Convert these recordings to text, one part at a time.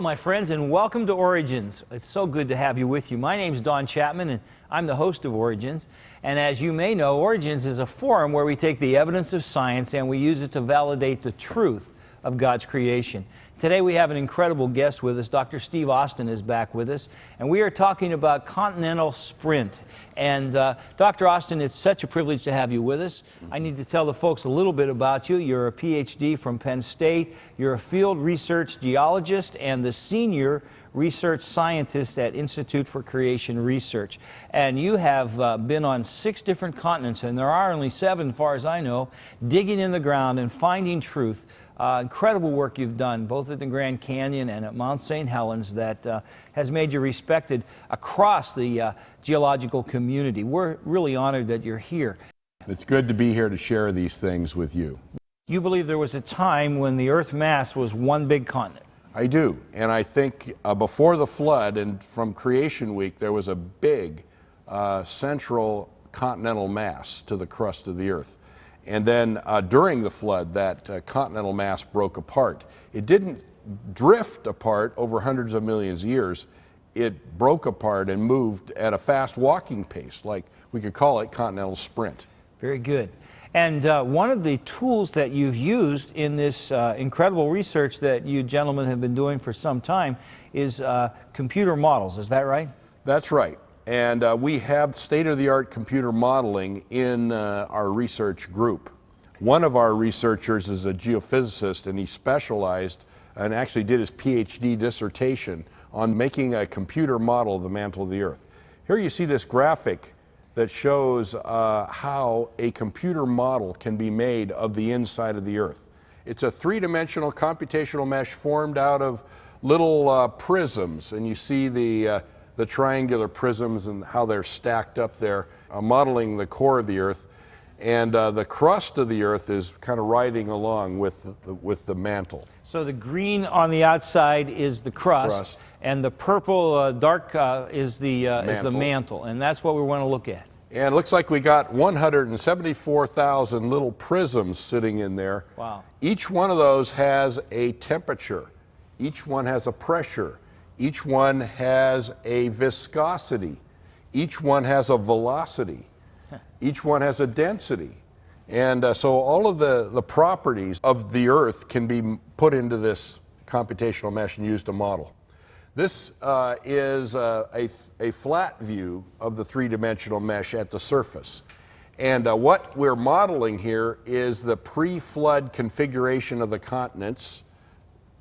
Hello, my friends, and welcome to Origins. It's so good to have you with you. My name's Donn Chapman, and I'm the host of Origins. And as you may know, Origins is a forum where we take the evidence of science and we use it to validate the truth of God's creation. Today we have an incredible guest with us. Dr. Steve Austin is back with us, and we are talking about Continental Sprint. And Dr. Austin, it's such a privilege to have you with us. I need to tell the folks a little bit about you. You're a PhD from Penn State. You're a field research geologist and the senior research scientist at Institute for Creation Research. And you have been on 6 different continents, and there are only 7 as far as I know, digging in the ground and finding truth. Incredible work you've done, both at the Grand Canyon and at Mount St. Helens, that has made you respected across the geological community. We're really honored that you're here. It's good to be here to share these things with you. You believe there was a time when the Earth mass was one big continent. I do, and I think before the flood and from Creation Week, there was a big central continental mass to the crust of the Earth. And then during the flood, that continental mass broke apart. It didn't drift apart over hundreds of millions of years. It broke apart and moved at a fast walking pace, like we could call it continental sprint. Very good. And one of the tools that you've used in this incredible research that you gentlemen have been doing for some time is computer models. Is that right? That's right. And we have state-of-the-art computer modeling in our research group. One of our researchers is a geophysicist, and he specialized and actually did his PhD dissertation on making a computer model of the mantle of the Earth. Here you see this graphic that shows how a computer model can be made of the inside of the Earth. It's a 3-dimensional computational mesh formed out of little prisms, and you see the triangular prisms and how they're stacked up there, modeling the core of the Earth. And the crust of the Earth is kind of riding along with the mantle. So the green on the outside is the crust. And the purple dark is the mantle, and that's what we want to look at. And it looks like we got 174,000 little prisms sitting in there. Wow. Each one of those has a temperature. Each one has a pressure. Each one has a viscosity. Each one has a velocity. Each one has a density. And so all of the properties of the Earth can be put into this computational mesh and used to model. This is a flat view of the 3-dimensional mesh at the surface. And what we're modeling here is the pre-flood configuration of the continents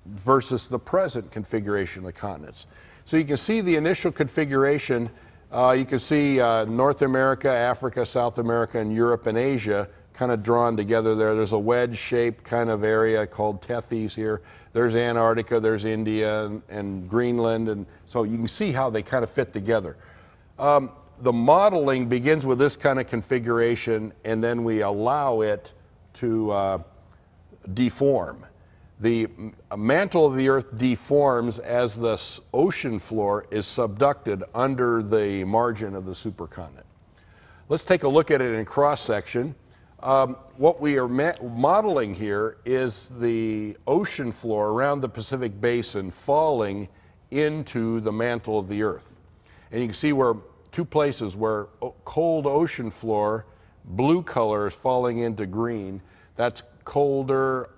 versus the present configuration of the continents. So you can see the initial configuration. You can see North America, Africa, South America, and Europe and Asia kind of drawn together there. There's a wedge-shaped kind of area called Tethys here. There's Antarctica, there's India and Greenland, and so you can see how they kind of fit together. The modeling begins with this kind of configuration, and then we allow it to deform. The mantle of the Earth deforms as the ocean floor is subducted under the margin of the supercontinent. Let's take a look at it in cross-section. What we are modeling here is the ocean floor around the Pacific Basin falling into the mantle of the Earth. And you can see where 2 places where cold ocean floor, blue color, is falling into green. That's colder,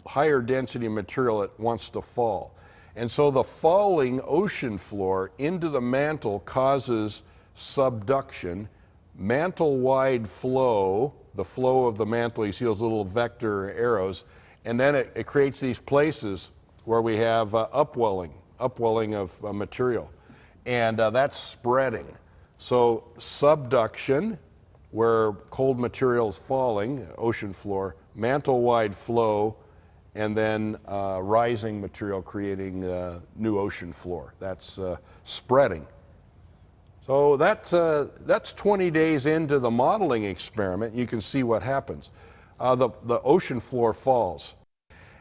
higher density material it wants to fall. And so the falling ocean floor into the mantle causes subduction, mantle-wide flow, the flow of the mantle, you see those little vector arrows, and then it creates these places where we have upwelling of material. And that's spreading. So subduction, where cold material is falling, ocean floor, mantle-wide flow, and then rising material creating new ocean floor. That's spreading. So that's 20 days into the modeling experiment. You can see what happens. The ocean floor falls.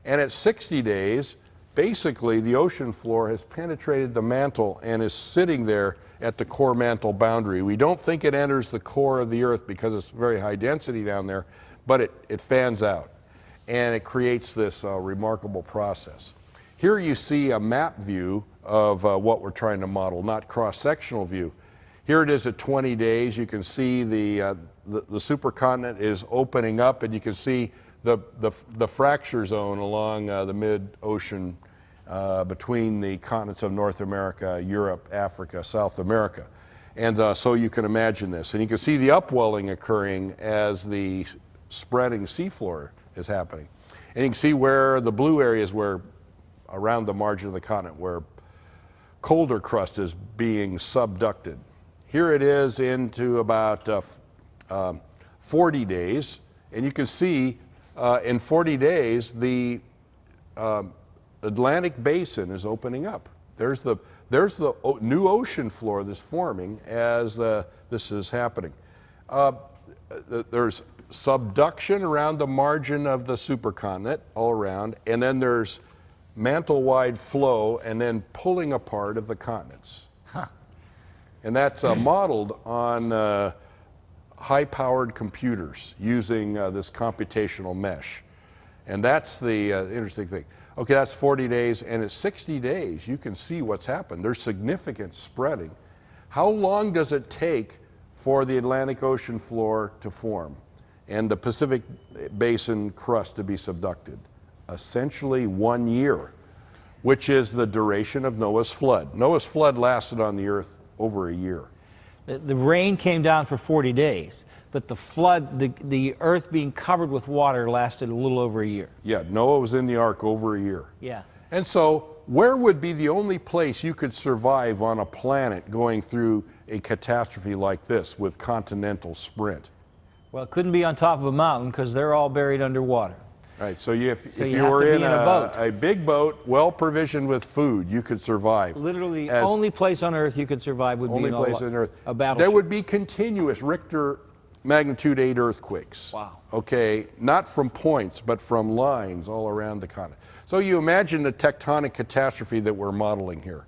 And at 60 days, basically the ocean floor has penetrated the mantle and is sitting there at the core mantle boundary. We don't think it enters the core of the Earth because it's very high density down there, but it fans out. And it creates this remarkable process. Here you see a map view of what we're trying to model, not cross-sectional view. Here it is at 20 days. You can see the supercontinent is opening up, and you can see the fracture zone along the mid-ocean between the continents of North America, Europe, Africa, South America. And so you can imagine this. And you can see the upwelling occurring as the spreading seafloor is happening. And you can see where the blue areas where around the margin of the continent where colder crust is being subducted. Here it is into about 40 days, and you can see in 40 days the Atlantic basin is opening up. There's the new ocean floor that's forming as this is happening. There's subduction around the margin of the supercontinent all around, and then there's mantle-wide flow and then pulling apart of the continents. Huh. And that's modeled on high-powered computers using this computational mesh. And that's the interesting thing. Okay, that's 40 days, and at 60 days, you can see what's happened. There's significant spreading. How long does it take for the Atlantic Ocean floor to form and the Pacific Basin crust to be subducted? Essentially 1 year, which is the duration of Noah's flood. Noah's flood lasted on the earth over a year. The rain came down for 40 days, but the flood, the earth being covered with water lasted a little over a year. Yeah, Noah was in the ark over a year. Yeah. And so where would be the only place you could survive on a planet going through a catastrophe like this with continental sprint? Well, it couldn't be on top of a mountain because they're all buried underwater. Right, so if you have were to in be in a boat. a big boat, well provisioned with food, you could survive. Literally, the only place on Earth you could survive would be in a battleship. There would be continuous Richter magnitude 8 earthquakes. Wow. Okay, not from points, but from lines all around the continent. So you imagine the tectonic catastrophe that we're modeling here.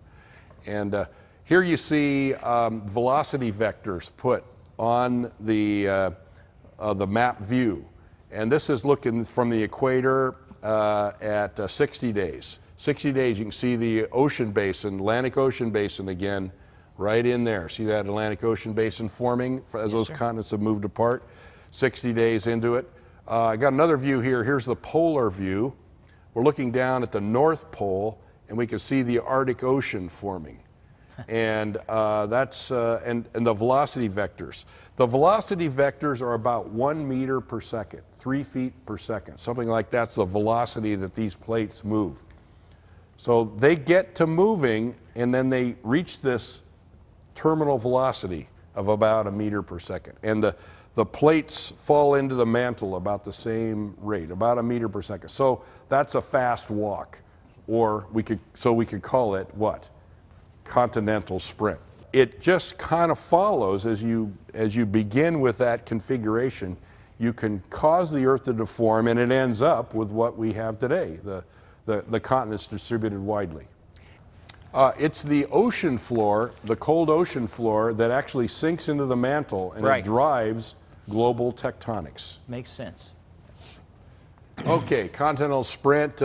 And here you see velocity vectors put on the map view. And this is looking from the equator at 60 days. 60 days, you can see the ocean basin, Atlantic Ocean basin again, right in there. See that Atlantic Ocean basin forming as those continents have moved apart? 60 days into it. I got another view here. Here's the polar view. We're looking down at the North Pole, and we can see the Arctic Ocean forming. And that's and the velocity vectors. The velocity vectors are about 1 meter per second, 3 feet per second, something like that's the velocity that these plates move. So they get to moving, and then they reach this terminal velocity of about 1 meter per second. And the plates fall into the mantle about the same rate, about 1 meter per second. So that's a fast walk, or we could call it what? Continental sprint. It just kind of follows as you begin with that configuration, you can cause the Earth to deform, and it ends up with what we have today, the continents distributed widely. It's the ocean floor, the cold ocean floor, that actually sinks into the mantle, and it drives global tectonics. Makes sense. Okay, continental sprint.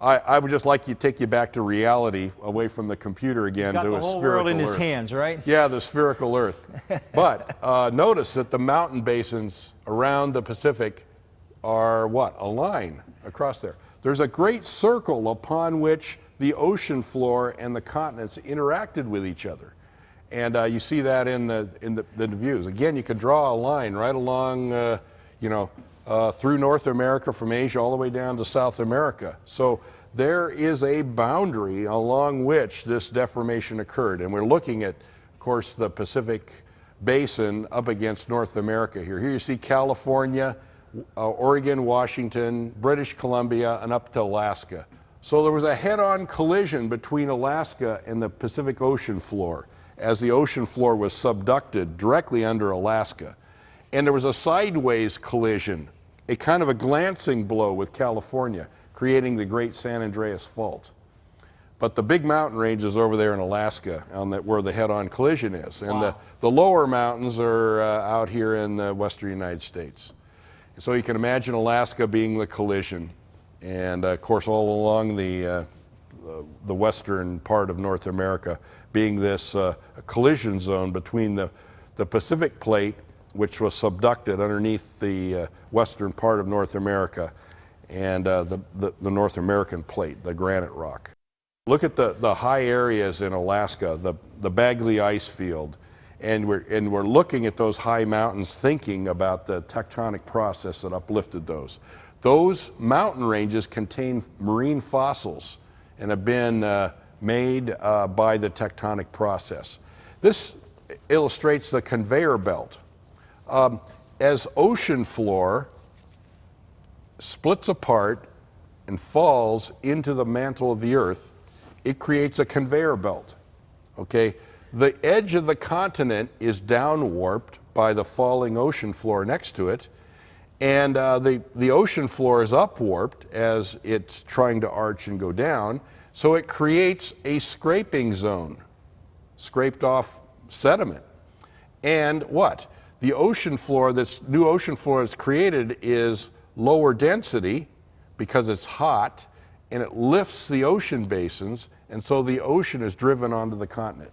I would just like to take you back to reality, away from the computer again, to a spherical Earth. He's got the whole world in his hands, right? Yeah, the spherical Earth. But notice that the mountain basins around the Pacific are what? A line across there. There's a great circle upon which the ocean floor and the continents interacted with each other. And you see that in the views. Again, you could draw a line right along, through North America, from Asia all the way down to South America. So there is a boundary along which this deformation occurred. And we're looking at, of course, the Pacific Basin up against North America here. Here you see California, Oregon, Washington, British Columbia, and up to Alaska. So there was a head-on collision between Alaska and the Pacific Ocean floor as the ocean floor was subducted directly under Alaska. And there was a sideways collision, a kind of a glancing blow with California, creating the Great San Andreas Fault. But the big mountain range is over there in Alaska, where the head-on collision is. And the lower mountains are out here in the western United States. So you can imagine Alaska being the collision. And of course, all along the the western part of North America, being this collision zone between the Pacific plate, which was subducted underneath the western part of North America, and the North American plate, the granite rock. Look at the high areas in Alaska, the Bagley ice field, and we're looking at those high mountains, thinking about the tectonic process that uplifted those. Those mountain ranges contain marine fossils and have been made by the tectonic process. This illustrates the conveyor belt. As ocean floor splits apart and falls into the mantle of the earth, it creates a conveyor belt. Okay? The edge of the continent is down warped by the falling ocean floor next to it, and the ocean floor is up warped as it's trying to arch and go down, so it creates a scraping zone, scraped off sediment. And what? The ocean floor, this new ocean floor that's created, is lower density because it's hot, and it lifts the ocean basins, and so the ocean is driven onto the continent.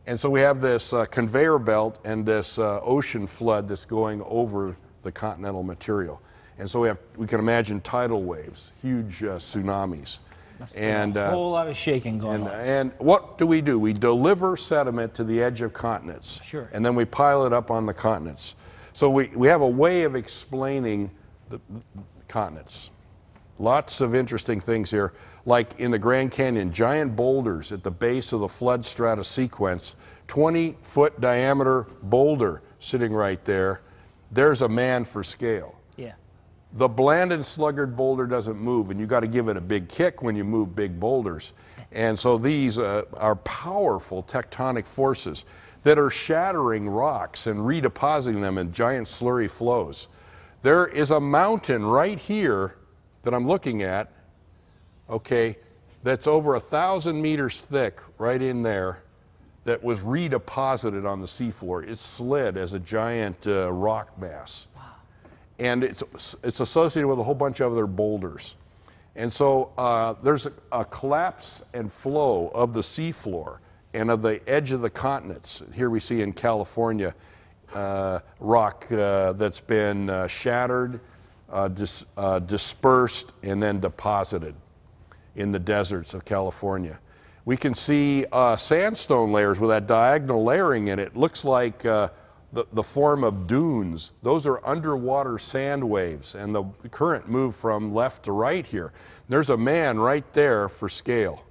And so we have this conveyor belt and this ocean flood that's going over the continental material. And so we can imagine tidal waves, huge tsunamis. And a whole lot of shaking going on. And what do? We deliver sediment to the edge of continents. Sure. And then we pile it up on the continents. So we have a way of explaining the continents. Lots of interesting things here, like in the Grand Canyon, giant boulders at the base of the flood strata sequence, 20-foot diameter boulder sitting right there. There's a man for scale. Yeah. The Blandin sluggard boulder doesn't move, and you got to give it a big kick when you move big boulders. And so these are powerful tectonic forces that are shattering rocks and redepositing them in giant slurry flows. There is a mountain right here that I'm looking at, okay, that's over 1,000 meters thick right in there, that was redeposited on the seafloor. It slid as a giant rock mass. Wow. And it's associated with a whole bunch of other boulders. And so there's a collapse and flow of the seafloor and of the edge of the continents. Here we see in California rock that's been shattered, dispersed, and then deposited in the deserts of California. We can see sandstone layers with that diagonal layering in it. Looks like the form of dunes. Those are underwater sand waves, and the current moved from left to right here. There's a man right there for scale.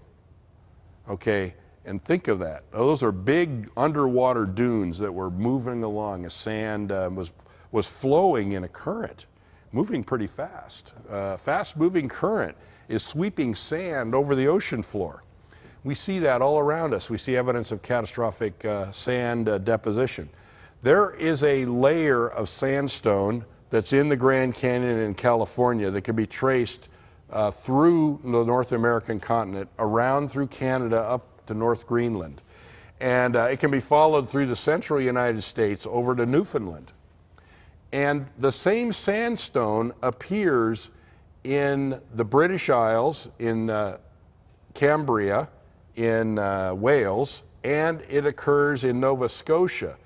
Okay, and think of that. Those are big underwater dunes that were moving along as sand was flowing in a current, moving pretty fast. Fast-moving current is sweeping sand over the ocean floor. We see that all around us. We see evidence of catastrophic sand deposition. There is a layer of sandstone that's in the Grand Canyon in California that can be traced through the North American continent, around through Canada, up to North Greenland. And it can be followed through the central United States over to Newfoundland. And the same sandstone appears in the British Isles, in Cambria, in Wales, and it occurs in Nova Scotia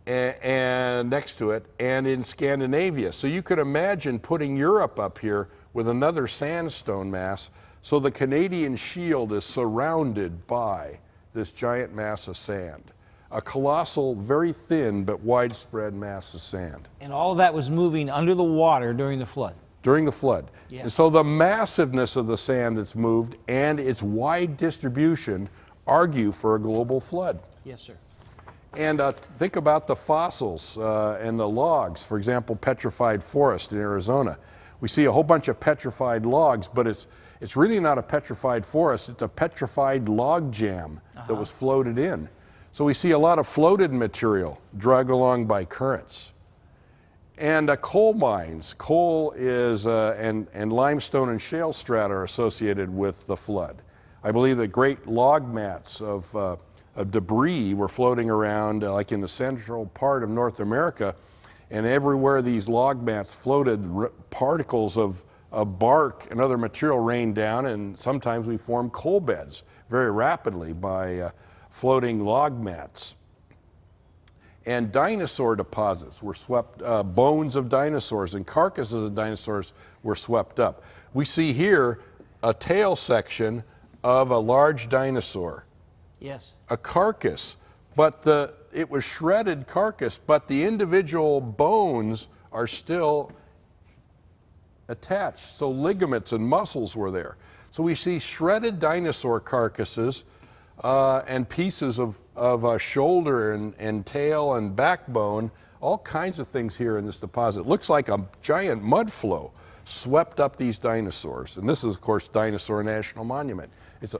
and next to it, and in Scandinavia. So you could imagine putting Europe up here with another sandstone mass. So the Canadian Shield is surrounded by this giant mass of sand. A colossal, very thin but widespread mass of sand. And all of that was moving under the water during the flood. During the flood. Yeah. And so the massiveness of the sand that's moved and its wide distribution argue for a global flood. Yes, sir. And think about the fossils and the logs. For example, petrified forest in Arizona. We see a whole bunch of petrified logs, but it's really not a petrified forest. It's a petrified log jam that was floated in. So we see a lot of floated material dragged along by currents. And coal mines. Coal is, and limestone and shale strata are associated with the flood. I believe that great log mats of debris were floating around, like in the central part of North America, and everywhere these log mats floated, particles of of bark and other material rain down, and sometimes we form coal beds very rapidly by floating log mats. And dinosaur deposits were swept, bones of dinosaurs and carcasses of dinosaurs were swept up. We see here a tail section of a large dinosaur. Yes. A carcass, but it was shredded carcass, but the individual bones are still attached. So ligaments and muscles were there. So we see shredded dinosaur carcasses and pieces of shoulder and tail and backbone, all kinds of things here in this deposit. Looks like a giant mud flow swept up these dinosaurs. And this is, of course, Dinosaur National Monument. It's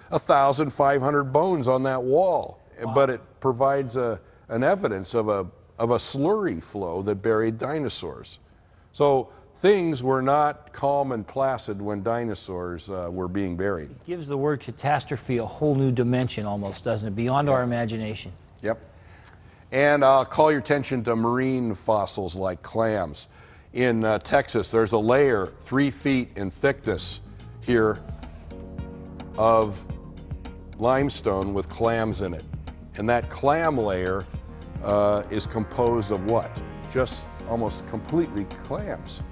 1,500 bones on that wall, wow. But it provides an evidence of a slurry flow that buried dinosaurs. So things were not calm and placid when dinosaurs were being buried. It gives the word catastrophe a whole new dimension almost, doesn't it? Beyond our imagination. Yep. And I'll call your attention to marine fossils like clams. In Texas, there's a layer 3 feet in thickness here of limestone with clams in it. And that clam layer is composed of what? Just almost completely clams.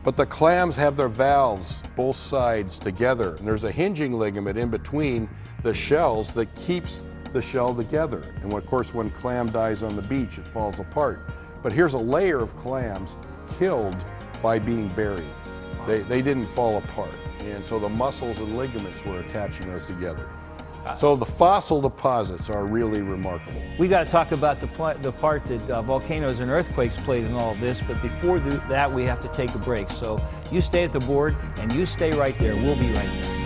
But the clams have their valves, both sides together, and there's a hinging ligament in between the shells that keeps the shell together. And of course, when clam dies on the beach, it falls apart. But here's a layer of clams killed by being buried. They didn't fall apart. And so the muscles and ligaments were attaching those together. So the fossil deposits are really remarkable. We got to talk about the part that volcanoes and earthquakes played in all of this, but before that we have to take a break. So you stay at the board and you stay right there. We'll be right back.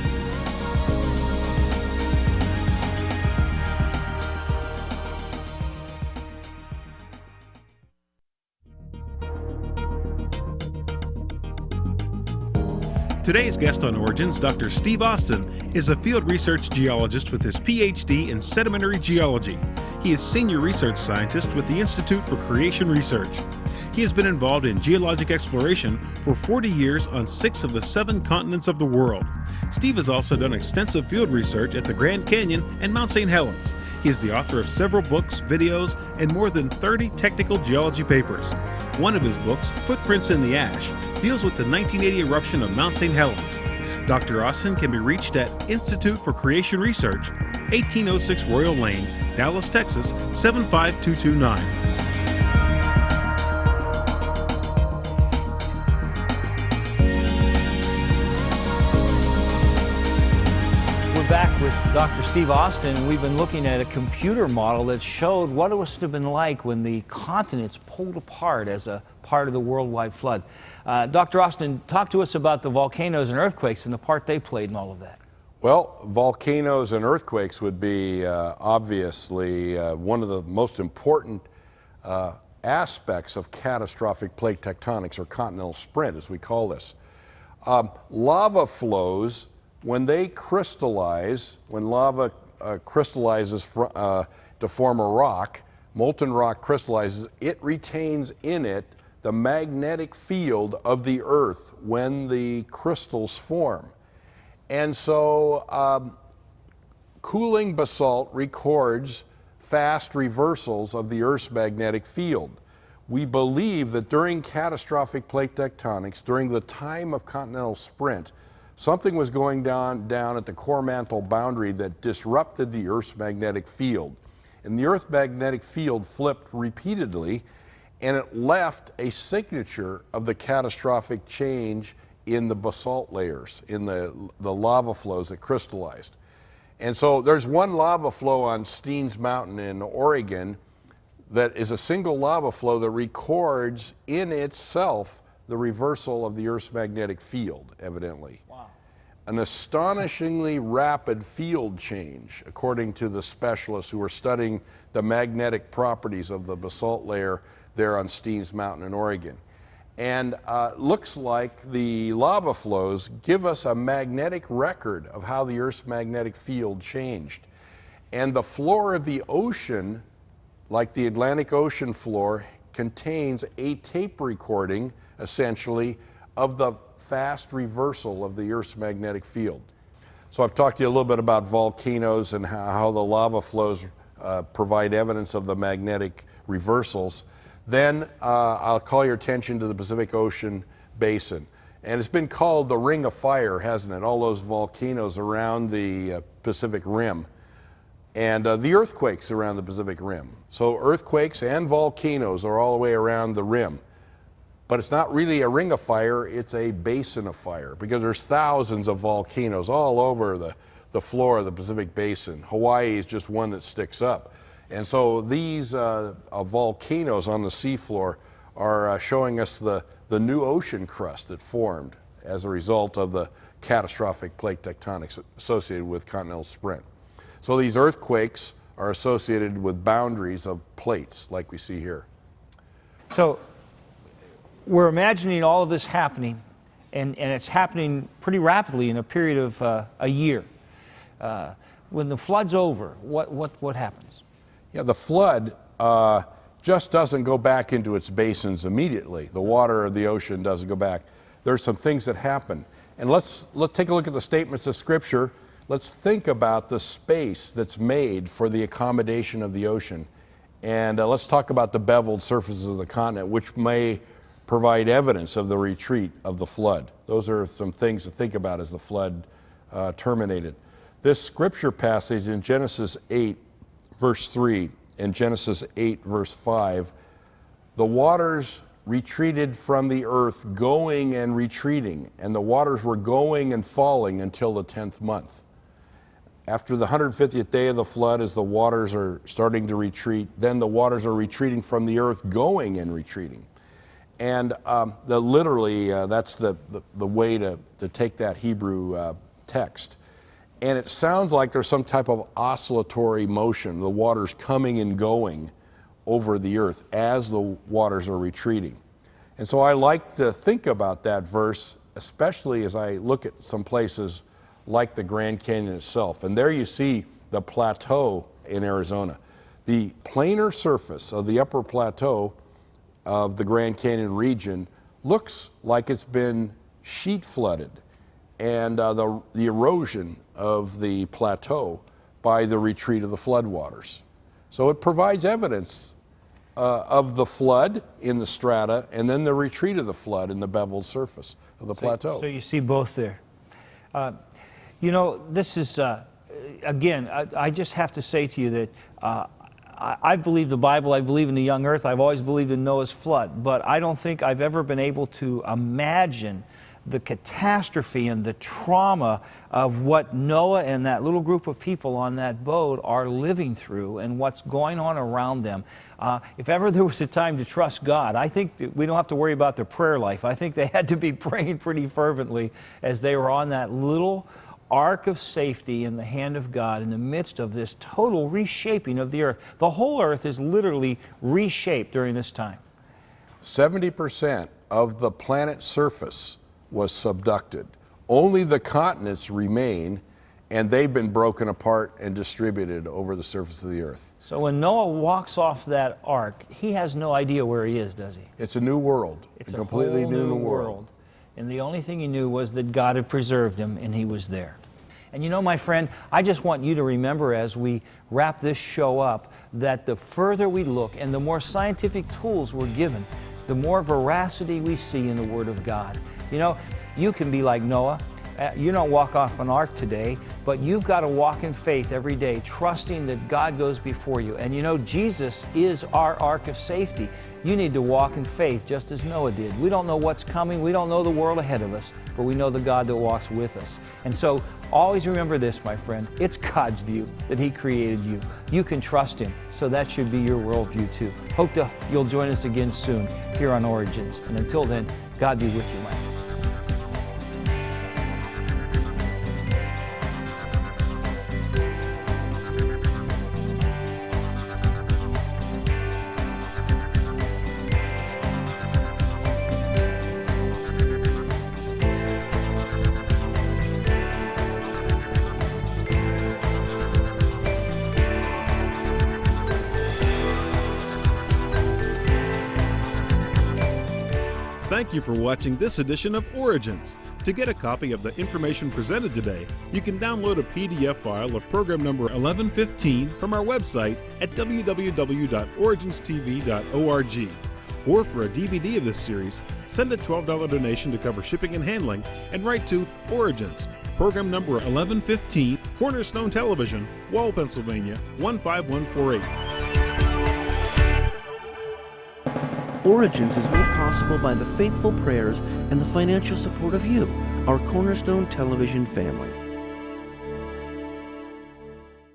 Today's guest on Origins, Dr. Steve Austin, is a field research geologist with his PhD in sedimentary geology. He is senior research scientist with the Institute for Creation Research. He has been involved in geologic exploration for 40 years on 6 of the 7 continents of the world. Steve has also done extensive field research at the Grand Canyon and Mount St. Helens. He is the author of several books, videos, and more than 30 technical geology papers. One of his books, Footprints in the Ash, deals with the 1980 eruption of Mount St. Helens. Dr. Austin can be reached at Institute for Creation Research, 1806 Royal Lane, Dallas, Texas, 75229. Back with Dr. Steve Austin, and we've been looking at a computer model that showed what it must have been like when the continents pulled apart as a part of the worldwide flood. Dr. Austin, talk to us about the volcanoes and earthquakes and the part they played in all of that. Well, volcanoes and earthquakes would be obviously one of the most important aspects of catastrophic plate tectonics, or continental sprint, as we call this. Lava flows, when they crystallize, when lava crystallizes to form a rock, molten rock crystallizes, it retains in it the magnetic field of the Earth when the crystals form. And so cooling basalt records fast reversals of the Earth's magnetic field. We believe that during catastrophic plate tectonics, during the time of continental sprint, something was going down at the core mantle boundary that disrupted the Earth's magnetic field. And the Earth's magnetic field flipped repeatedly, and it left a signature of the catastrophic change in the basalt layers, in the lava flows that crystallized. And so there's one lava flow on Steens Mountain in Oregon that is a single lava flow that records in itself the reversal of the Earth's magnetic field, evidently. Wow. An astonishingly rapid field change, according to the specialists who were studying the magnetic properties of the basalt layer there on Steens Mountain in Oregon. And looks like the lava flows give us a magnetic record of how the Earth's magnetic field changed. And the floor of the ocean, like the Atlantic Ocean floor, contains a tape recording, essentially, of the fast reversal of the Earth's magnetic field. So I've talked to you a little bit about volcanoes and how the lava flows provide evidence of the magnetic reversals. Then I'll call your attention to the Pacific Ocean basin. And it's been called the Ring of Fire, hasn't it? All those volcanoes around the Pacific Rim. And the earthquakes around the Pacific Rim. So earthquakes and volcanoes are all the way around the rim. But it's not really a ring of fire, it's a basin of fire, because there's thousands of volcanoes all over the floor of the Pacific Basin. Hawaii is just one that sticks up. And so these volcanoes on the seafloor are showing us the new ocean crust that formed as a result of the catastrophic plate tectonics associated with continental sprint. So these earthquakes are associated with boundaries of plates like we see here. So we're imagining all of this happening, and it's happening pretty rapidly in a period of a year. When the flood's over, what happens? Yeah, the flood just doesn't go back into its basins immediately. The water of the ocean doesn't go back. There's some things that happen. And let's take a look at the statements of Scripture. Let's think about the space that's made for the accommodation of the ocean. And let's talk about the beveled surfaces of the continent, which may provide evidence of the retreat of the flood. Those are some things to think about as the flood terminated. This scripture passage in Genesis 8, verse 3, and Genesis 8, verse 5, the waters retreated from the earth, going and retreating, and the waters were going and falling until the 10th month. After the 150th day of the flood, as the waters are starting to retreat, then the waters are retreating from the earth, going and retreating. And literally, that's the way to take that Hebrew text. And it sounds like there's some type of oscillatory motion, the waters coming and going over the earth as the waters are retreating. And so I like to think about that verse, especially as I look at some places like the Grand Canyon itself. And there you see the plateau in Arizona. The planar surface of the upper plateau of the Grand Canyon region looks like it's been sheet flooded, and the erosion of the plateau by the retreat of the floodwaters. So it provides evidence of the flood in the strata and then the retreat of the flood in the beveled surface of the plateau. So you see both there. You know, this is, again, I just have to say to you that I believe the Bible, I believe in the young earth, I've always believed in Noah's flood, but I don't think I've ever been able to imagine the catastrophe and the trauma of what Noah and that little group of people on that boat are living through and what's going on around them. If ever there was a time to trust God, I think we don't have to worry about their prayer life. I think they had to be praying pretty fervently as they were on that little ark of safety in the hand of God in the midst of this total reshaping of the earth. The whole earth is literally reshaped during this time. 70% of the planet's surface was subducted. Only the continents remain, and they've been broken apart and distributed over the surface of the earth. So when Noah walks off that ark, he has no idea where he is, does he? It's a new world. It's a completely whole new world. And the only thing he knew was that God had preserved him and he was there. And you know, my friend, I just want you to remember as we wrap this show up that the further we look and the more scientific tools we're given, the more veracity we see in the Word of God. You know, you can be like Noah. You don't walk off an ark today, but you've got to walk in faith every day, trusting that God goes before you. And you know, Jesus is our ark of safety. You need to walk in faith just as Noah did. We don't know what's coming. We don't know the world ahead of us, but we know the God that walks with us. And so always remember this, my friend. It's God's view that He created you. You can trust Him, so that should be your worldview too. Hope you'll join us again soon here on Origins. And until then, God be with you, my friend. Thank you for watching this edition of Origins. To get a copy of the information presented today, you can download a PDF file of program number 1115 from our website at www.originstv.org. Or for a DVD of this series, send a $12 donation to cover shipping and handling and write to Origins, program number 1115, Cornerstone Television, Wall, Pennsylvania 15148. Origins is made possible by the faithful prayers and the financial support of you, our Cornerstone Television family.